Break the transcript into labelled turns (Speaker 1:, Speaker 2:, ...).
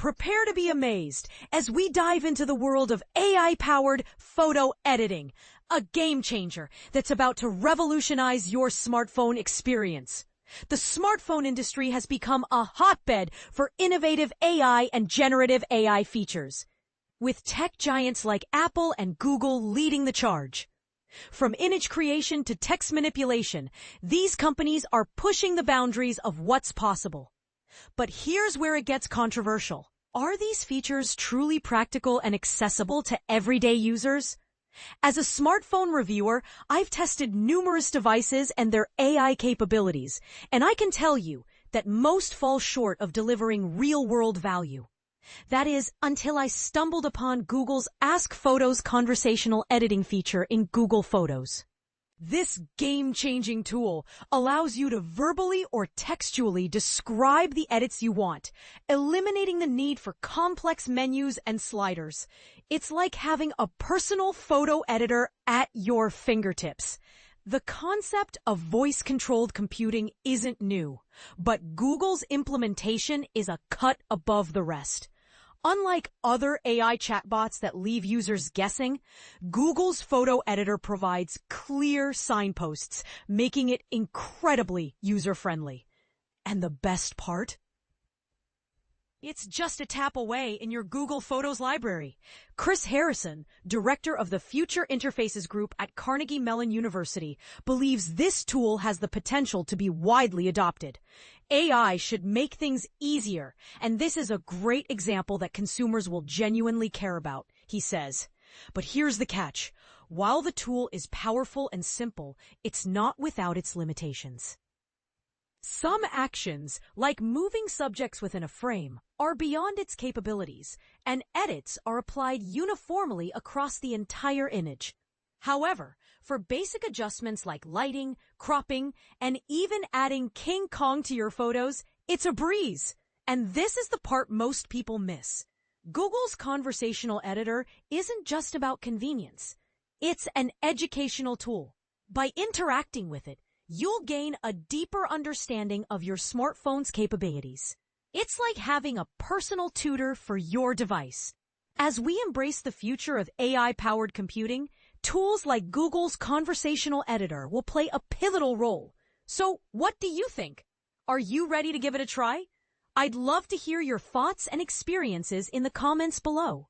Speaker 1: prepare to be amazed as we dive into the world of AI-powered photo editing, a game changer that's about to revolutionize your smartphone experience. The smartphone industry has become a hotbed for innovative AI and generative AI features, with tech giants like Apple and Google leading the charge. From image creation to text manipulation, these companies are pushing the boundaries of what's possible. But here's where it gets controversial. Are these features truly practical and accessible to everyday users? As a smartphone reviewer, I've tested numerous devices and their AI capabilities, and I can tell you that most fall short of delivering real-world value. That is, until I stumbled upon Google's Ask Photos conversational editing feature in Google Photos. This game-changing tool allows you to verbally or textually describe the edits you want, eliminating the need for complex menus and sliders. It's like having a personal photo editor at your fingertips. The concept of voice-controlled computing isn't new, but Google's implementation is a cut above the rest. Unlike other AI chatbots that leave users guessing, Google's photo editor provides clear signposts, making it incredibly user-friendly. And the best part? It's just a tap away in your Google Photos library. Chris Harrison, director of the Future Interfaces Group at Carnegie Mellon University, believes this tool has the potential to be widely adopted. AI should make things easier, and this is a great example that consumers will genuinely care about, he says. But here's the catch. While the tool is powerful and simple, it's not without its limitations. Some actions, like moving subjects within a frame, are beyond its capabilities, and edits are applied uniformly across the entire image. However, for basic adjustments like lighting, cropping, and even adding King Kong to your photos, it's a breeze. And this is the part most people miss. Google's conversational editor isn't just about convenience. It's an educational tool. By interacting with it, you'll gain a deeper understanding of your smartphone's capabilities. It's like having a personal tutor for your device. As we embrace the future of AI-powered computing, tools like Google's conversational editor will play a pivotal role. So, what do you think? Are you ready to give it a try? I'd love to hear your thoughts and experiences in the comments below.